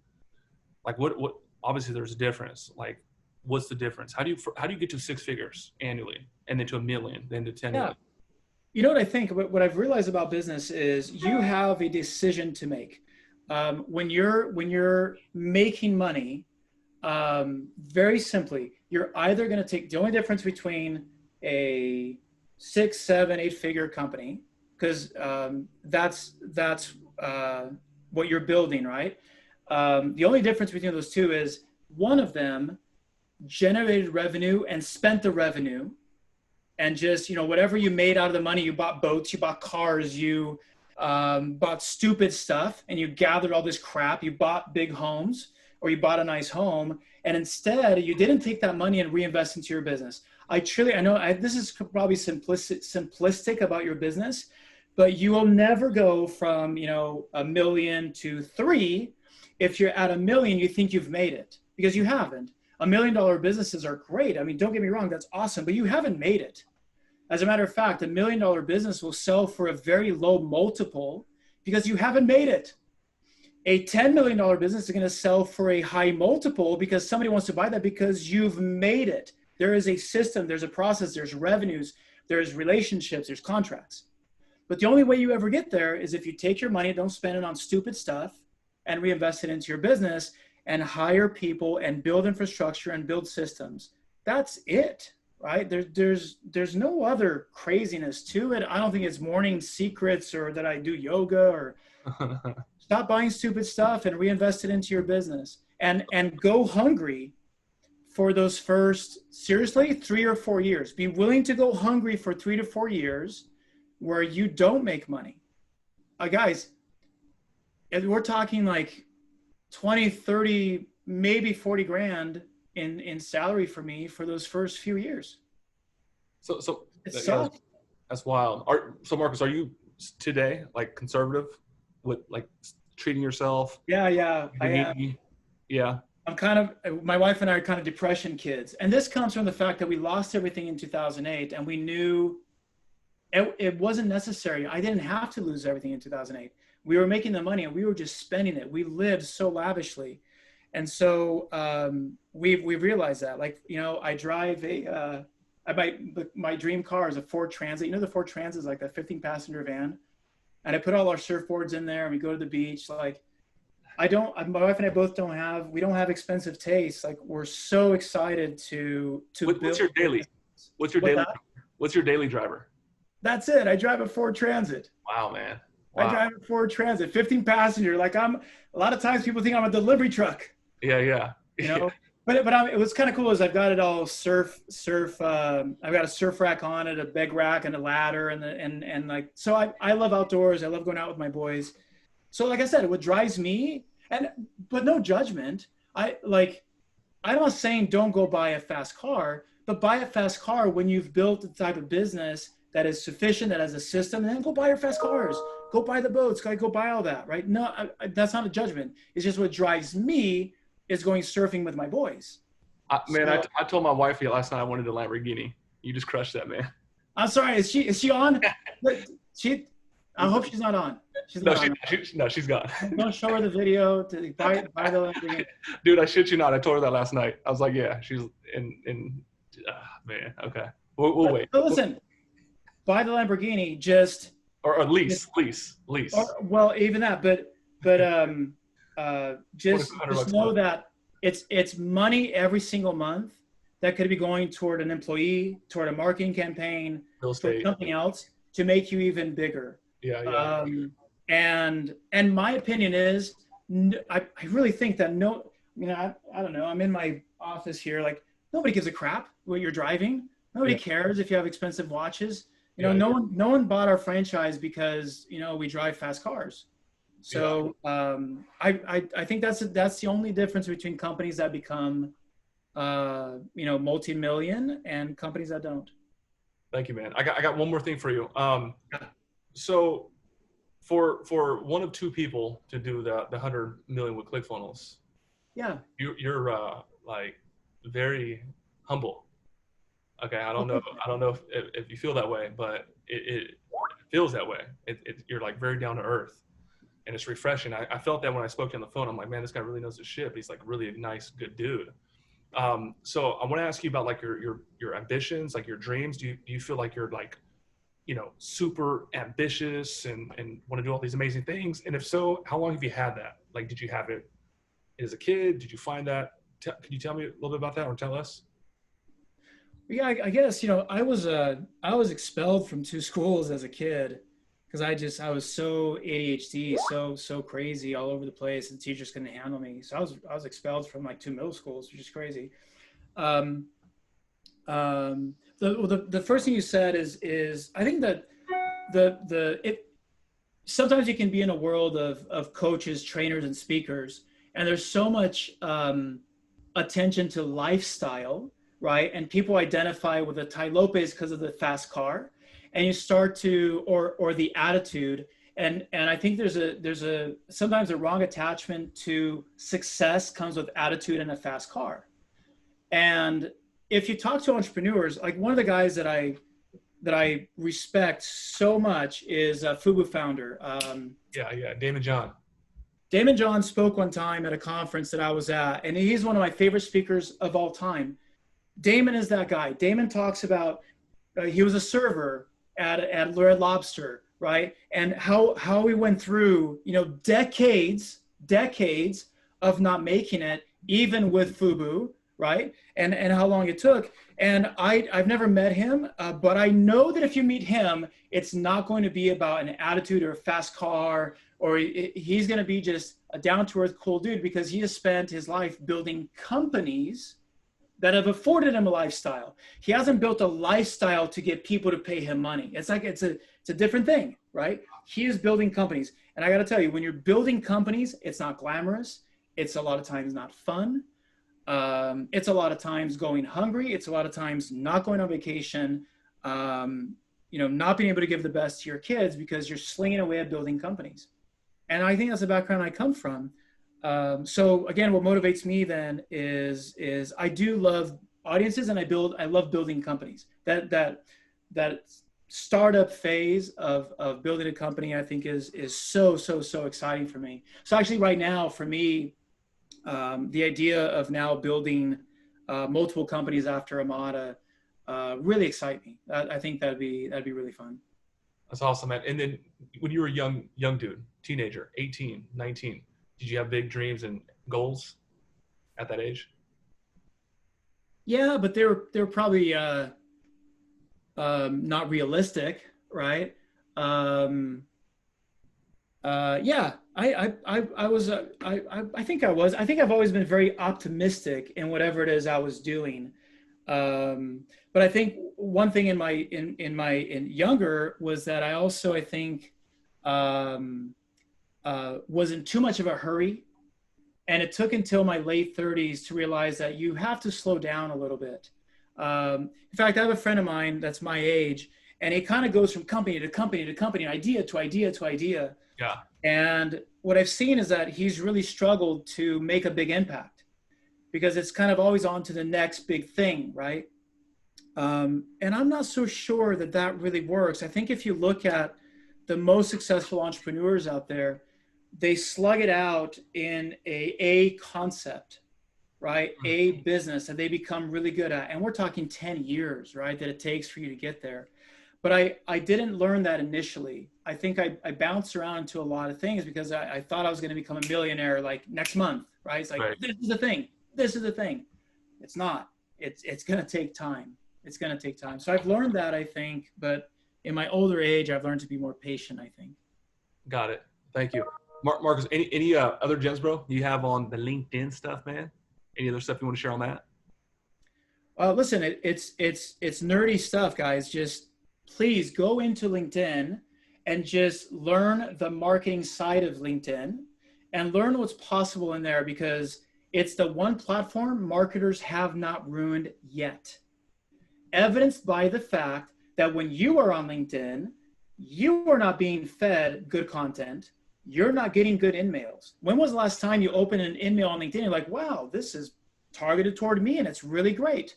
Like what obviously there's a difference. Like what's the difference? How do you get to 6 figures annually and then to $1 million, then to 10 million? You know what I think, what I've realized about business is you have a decision to make. When you're making money, very simply, you're either going to take the only difference between a 6, 7, 8-figure company, because that's what you're building, right? The only difference between those two is one of them generated revenue and spent the revenue, and just, whatever you made out of the money, you bought boats, you bought cars, you bought stupid stuff, and you gathered all this crap. You bought big homes, or you bought a nice home, and instead you didn't take that money and reinvest into your business. I know this is probably simplistic about your business, but you will never go from $1 million to 3. If you're at $1 million, you think you've made it, because you haven't. $1 million businesses are great. I mean, don't get me wrong, that's awesome, but you haven't made it. As a matter of fact, $1 million business will sell for a very low multiple because you haven't made it. A $10 million business is going to sell for a high multiple because somebody wants to buy that because you've made it. There is a system, there's a process, there's revenues, there's relationships, there's contracts. But the only way you ever get there is if you take your money, don't spend it on stupid stuff, and reinvest it into your business and hire people and build infrastructure and build systems. That's it. Right? There's no other craziness to it. I don't think it's morning secrets or that I do yoga, or stop buying stupid stuff and reinvest it into your business, and go hungry for those first, seriously, 3 or 4 years. Be willing to go hungry for 3 to 4 years where you don't make money. Guys, we're talking like 20, 30, maybe 40 grand in salary for me for those first few years. So that's wild. So Marcus, are you today like conservative with like treating yourself? Yeah, I am. Yeah. My wife and I are kind of depression kids. And this comes from the fact that we lost everything in 2008, and we knew it wasn't necessary. I didn't have to lose everything in 2008. We were making the money and we were just spending it. We lived so lavishly. And so we've realized that, like, I drive my dream car is a Ford Transit. The Ford Transit is like a 15-passenger van. And I put all our surfboards in there and we go to the beach. Like, my wife and I both don't have expensive tastes. Like, we're so excited to build. What's your daily driver? That's it. I drive a Ford Transit. Wow, man. Wow. I drive a Ford Transit, 15-passenger. Like, a lot of times people think I'm a delivery truck. Yeah. But it was kind of cool. Is I've got it all I've got a surf rack on it, a bed rack, and a ladder, and like, so I love outdoors. I love going out with my boys. So like I said, what drives me, but no judgment. I'm not saying don't go buy a fast car, but buy a fast car when you've built the type of business that is sufficient, that has a system, and then go buy your fast cars. Go buy the boats. Go buy all that, right? No, that's not a judgment. It's just what drives me is going surfing with my boys. I told my wife last night I wanted a Lamborghini. You just crushed that, man. I'm sorry. Is she on? I hope she's not on. She's gone. Don't show her the video to buy the Lamborghini. Dude, I shit you not. I told her that last night. I was like, yeah, she's in man. Okay. We'll wait. But listen, buy the Lamborghini, or lease. Well, even that, but just know that it's money every single month that could be going toward an employee, toward a marketing campaign, toward something else to make you even bigger. Yeah. And my opinion is, I really think that I don't know. I'm in my office here. Like, nobody gives a crap what you're driving. Nobody cares if you have expensive watches. You know, no one bought our franchise because, you know, we drive fast cars. So I think that's the only difference between companies that become, you know, multi-million and companies that don't. Thank you, man. I got one more thing for you. So for one of two people to do the 100 million with ClickFunnels, yeah, you're like very humble. Okay, I don't know if you feel that way, but it feels that way. You're like very down to earth, and it's refreshing. I felt that when I spoke to you on the phone. I'm like, man, this guy really knows his shit. But he's like really a nice, good dude. So I want to ask you about like your ambitions, like your dreams. Do you feel like you're like, you know, super ambitious and want to do all these amazing things? And if so, how long have you had that? Like, did you have it as a kid? Did you find that? Can you tell me a little bit about that, or tell us? Yeah, I guess, you know, I was expelled from 2 schools as a kid because I was so ADHD, so crazy all over the place, and teachers couldn't handle me. So I was expelled from like 2 middle schools, which is crazy. The first thing you said is I think that sometimes you can be in a world of coaches, trainers, and speakers, and there's so much attention to lifestyle, right? And people identify with the Tai Lopez because of the fast car, and you start to, or the attitude. And I think there's a sometimes a wrong attachment to success comes with attitude and a fast car. And if you talk to entrepreneurs, like one of the guys that I respect so much is a Fubu founder. Damon John. Damon John spoke one time at a conference that I was at, and he's one of my favorite speakers of all time. Damon is that guy. Damon talks about he was a server at Red Lobster, right? And how we went through, you know, decades of not making it, even with Fubu, right? And how long it took. And I've never met him, but I know that if you meet him, it's not going to be about an attitude or a fast car, or he's going to be just a down-to-earth cool dude, because he has spent his life building companies that have afforded him a lifestyle. He hasn't built a lifestyle to get people to pay him money. It's like, it's a different thing, right? He is building companies. And I got to tell you, when you're building companies, it's not glamorous. It's a lot of times not fun. It's a lot of times going hungry. It's a lot of times not going on vacation, you know, not being able to give the best to your kids because you're slinging away at building companies. And I think that's the background I come from. So again, what motivates me then is I do love audiences, and I love building companies. That startup phase of building a company, I think is so exciting for me. So actually right now for me, the idea of now building multiple companies after Amada really excite me. I think that'd be really fun. That's awesome, man. And then when you were a young dude, teenager, 18, 19, did you have big dreams and goals at that age? Yeah, but they're probably not realistic, right? Yeah, I was, I think I was. I think I've always been very optimistic in whatever it is I was doing. But I think one thing in my younger was that I also, I think, was in too much of a hurry. And it took until my late 30s to realize that you have to slow down a little bit. In fact, I have a friend of mine that's my age, and it kind of goes from company to company to company, idea to idea to idea. Yeah. And what I've seen is that he's really struggled to make a big impact because it's kind of always on to the next big thing, right? And I'm not so sure that that really works. I think if you look at the most successful entrepreneurs out there, they slug it out in a concept, right? A business that they become really good at. And we're talking 10 years, right? That it takes for you to get there. But I didn't learn that initially. I think I bounced around to a lot of things because I thought I was going to become a millionaire like next month, right? It's like, right. This is the thing. This is the thing. It's not. It's going to take time. It's going to take time. So I've learned that, I think. But in my older age, I've learned to be more patient, I think. Got it. Thank you. Marcus, any other gems, bro, you have on the LinkedIn stuff, man? Any other stuff you want to share on that? Listen, it's nerdy stuff, guys. Just please go into LinkedIn and just learn the marketing side of LinkedIn and learn what's possible in there, because it's the one platform marketers have not ruined yet. Evidenced by the fact that when you are on LinkedIn, you are not being fed good content. You're not getting good in-mails. When was the last time you opened an in-mail on LinkedIn? You're like, wow, this is targeted toward me and it's really great.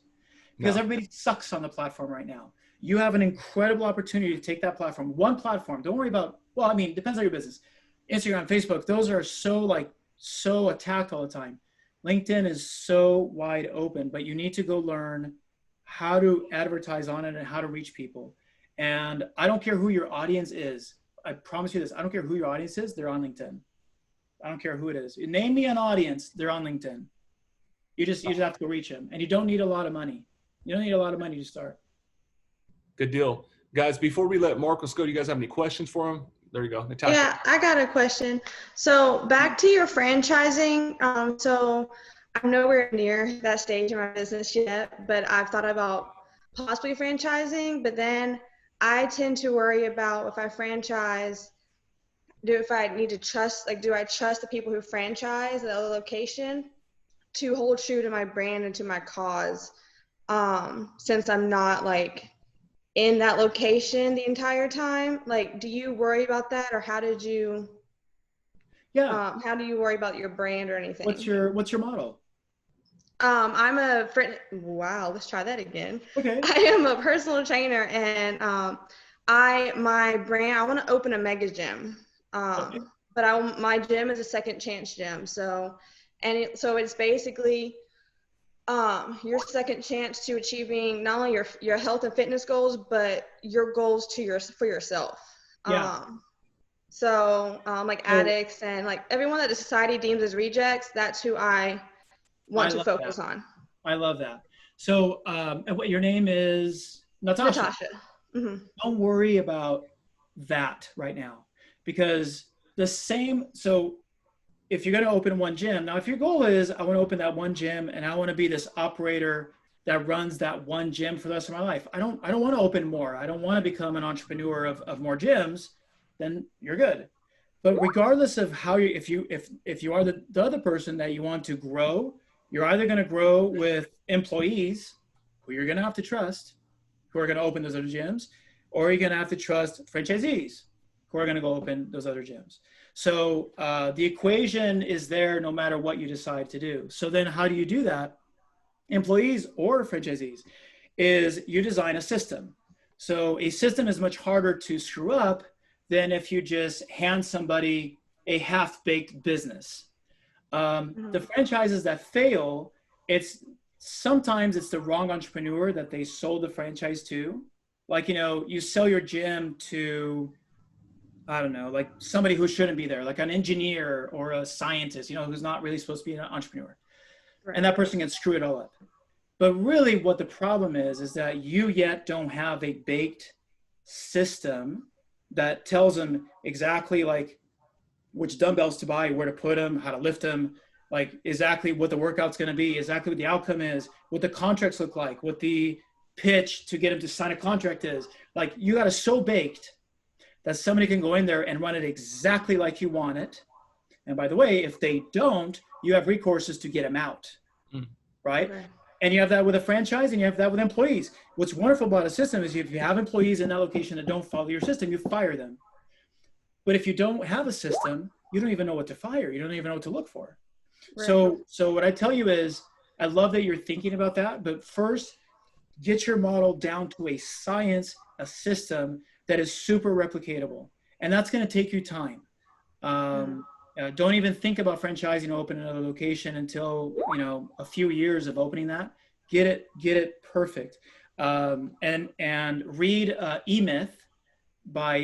Because everybody sucks on the platform right now. You have an incredible opportunity to take that platform, one platform. Don't worry about, well, I mean, it depends on your business. Instagram, Facebook, those are so attacked all the time. LinkedIn is so wide open, but you need to go learn how to advertise on it and how to reach people. And I don't care who your audience is. I promise you this. I don't care who your audience is. They're on LinkedIn. I don't care who it is. Name me an audience. They're on LinkedIn. You just have to go reach them. And you don't need a lot of money. You don't need a lot of money to start. Good deal. Guys, before we let Marcos go, do you guys have any questions for him? There you go. Natasha. Yeah, I got a question. So back to your franchising. So I'm nowhere near that stage in my business yet, but I've thought about possibly franchising, but then I tend to worry about if I franchise, if I need to trust, like, do I trust the people who franchise the other location to hold true to my brand and to my cause? Since I'm not like in that location the entire time, like, do you worry about that, or how did you? Yeah. How do you worry about your brand or anything? What's your model? I'm a wow. Let's try that again. Okay. I am a personal trainer, and my brand. I want to open a mega gym. Okay. But my gym is a second chance gym. So it's basically your second chance to achieving not only your health and fitness goals, but your goals for yourself. Yeah. Like addicts and like everyone that the society deems as rejects, that's who I want to focus on. I love that. So, and what your name is? Natasha. Mm-hmm. Don't worry about that right now, because so if you're going to open one gym, now if your goal is, I want to open that one gym and I want to be this operator that runs that one gym for the rest of my life. I don't want to open more. I don't want to become an entrepreneur of more gyms. Then you're good. But regardless of how if you are the other person that you want to grow, you're either going to grow with employees who you're going to have to trust, who are going to open those other gyms, or you're going to have to trust franchisees who are going to go open those other gyms. So the equation is there no matter what you decide to do. So then how do you do that? Employees or franchisees is you design a system. So a system is much harder to screw up than if you just hand somebody a half-baked business. The franchises that fail, sometimes it's the wrong entrepreneur that they sold the franchise to. Like, you sell your gym to, I don't know, like somebody who shouldn't be there, like an engineer or a scientist, who's not really supposed to be an entrepreneur. Right. And that person can screw it all up. But really what the problem is that you yet don't have a baked system that tells them exactly like which dumbbells to buy, where to put them, how to lift them, like exactly what the workout's going to be, exactly what the outcome is, what the contracts look like, what the pitch to get them to sign a contract is. Like, you got it so baked that somebody can go in there and run it exactly like you want it. And by the way, if they don't, you have recourses to get them out, right? Okay. And you have that with a franchise and you have that with employees. What's wonderful about a system is if you have employees in that location that don't follow your system, you fire them. But if you don't have a system, you don't even know what to fire. You don't even know what to look for. Right. So what I tell you is, I love that you're thinking about that, but first get your model down to a science, a system that is super replicatable. And that's going to take you time. Don't even think about franchising or opening another location until, a few years of opening that. Get it perfect. And read Emyth by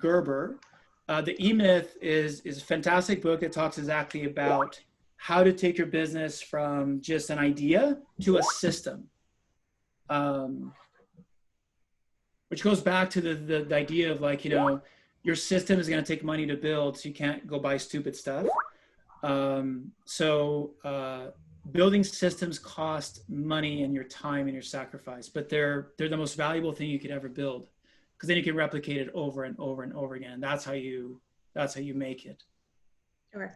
Gerber. The Emyth is a fantastic book that talks exactly about how to take your business from just an idea to a system. Which goes back to the idea of like, your system is going to take money to build, so you can't go buy stupid stuff. Building systems cost money and your time and your sacrifice, but they're the most valuable thing you could ever build. because then you can replicate it over and over and over again. That's how you make it. Okay.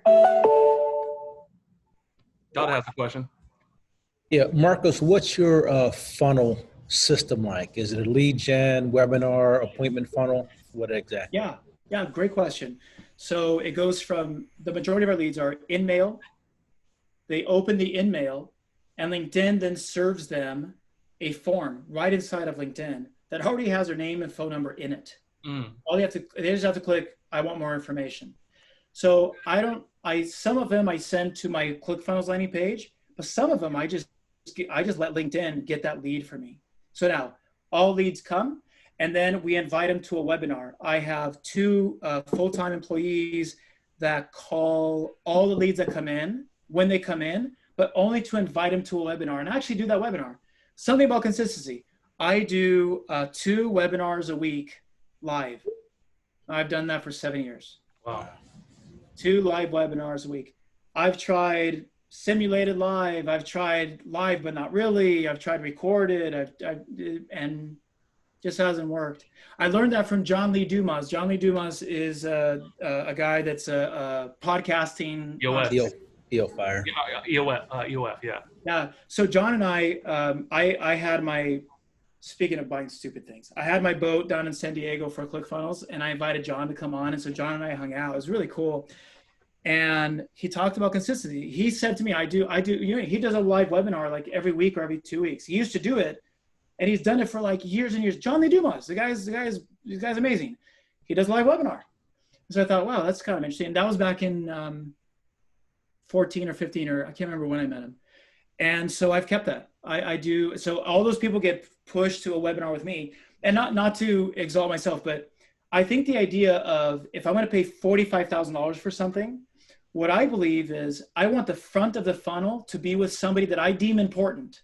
Todd has a question. Yeah, Marcus, what's your funnel system like? Is it a lead gen, webinar, appointment funnel? What exactly? Yeah, great question. So it goes from, the majority of our leads are in mail. They open the in mail, and LinkedIn then serves them a form right inside of LinkedIn that already has their name and phone number in it. They just have to click, I want more information. So some of them I send to my ClickFunnels landing page, but some of them I just let LinkedIn get that lead for me. So now all leads come, and then we invite them to a webinar. I have 2 full-time employees that call all the leads that come in when they come in, but only to invite them to a webinar and actually do that webinar. Something about consistency. I do 2 webinars a week live. I've done that for 7 years. Wow. 2 live webinars a week. I've tried simulated live. I've tried live, but not really. I've tried recorded. And just hasn't worked. I learned that from John Lee Dumas. John Lee Dumas is a guy that's a podcasting. EO Fire. EOF, yeah. Yeah. So John and I had my, speaking of buying stupid things, I had my boat down in San Diego for ClickFunnels, and I invited John to come on. And so John and I hung out. It was really cool. And he talked about consistency. He said to me, I do, he does a live webinar like every week or every 2 weeks. He used to do it, and he's done it for like years and years. John Lee Dumas, the guy's amazing. He does a live webinar. So I thought, wow, that's kind of interesting. And that was back in 14 or 15, or I can't remember when I met him. And so I've kept that. I do. So all those people get pushed to a webinar with me, and not to exalt myself, but I think the idea of, if I'm going to pay $45,000 for something, what I believe is I want the front of the funnel to be with somebody that I deem important.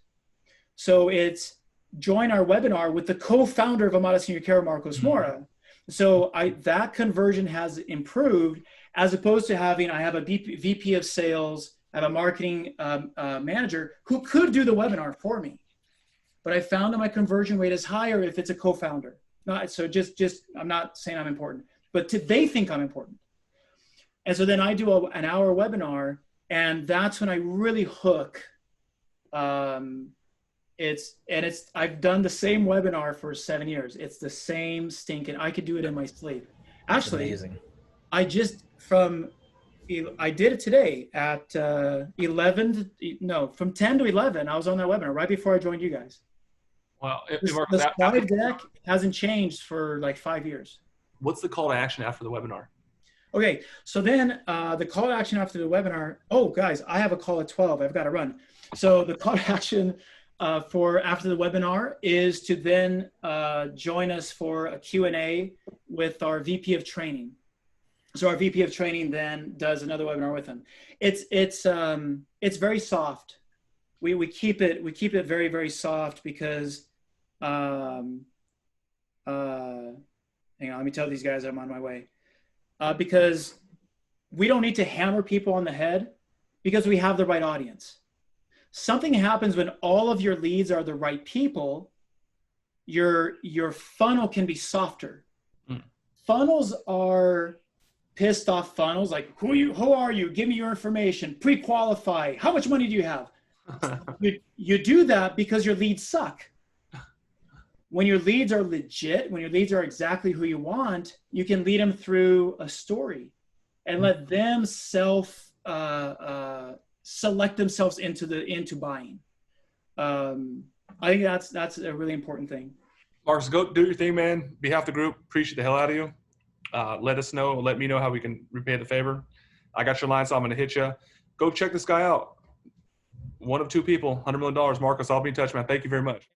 So it's join our webinar with the co-founder of Amada Senior Care, Marcos Moura. So that conversion has improved, as opposed to having, I have a VP of sales, I have a marketing manager who could do the webinar for me. But I found that my conversion rate is higher if it's a co-founder. I'm not saying I'm important, but they think I'm important. And so then I do an hour webinar, and that's when I really hook. I've done the same webinar for 7 years. It's the same stinking, I could do it in my sleep. Actually, amazing. I did it today at from 10 to 11. I was on that webinar right before I joined you guys. Wow. The slide deck hasn't changed for like 5 years. What's the call to action after the webinar? Okay, so then the call to action after the webinar, oh guys, I have a call at 12, I've got to run. So the call to action for after the webinar is to then join us for a Q&A with our VP of training. So our VP of training then does another webinar with them. It's very soft. We keep it very, very soft because hang on, let me tell these guys I'm on my way. Because we don't need to hammer people on the head, because we have the right audience. Something happens when all of your leads are the right people, your funnel can be softer. Funnels are pissed off funnels, like who are you? Give me your information, pre-qualify. How much money do you have? You do that because your leads suck. When your leads are legit, when your leads are exactly who you want, you can lead them through a story and let them select themselves into buying. I think that's a really important thing. Marcus, go do your thing, man. Behalf of the group, appreciate the hell out of you. Let us know, let me know how we can repay the favor. I got your line, so I'm going to hit you. Go check this guy out. One of 2 people, $100 million. Marcus, I'll be in touch, man. Thank you very much.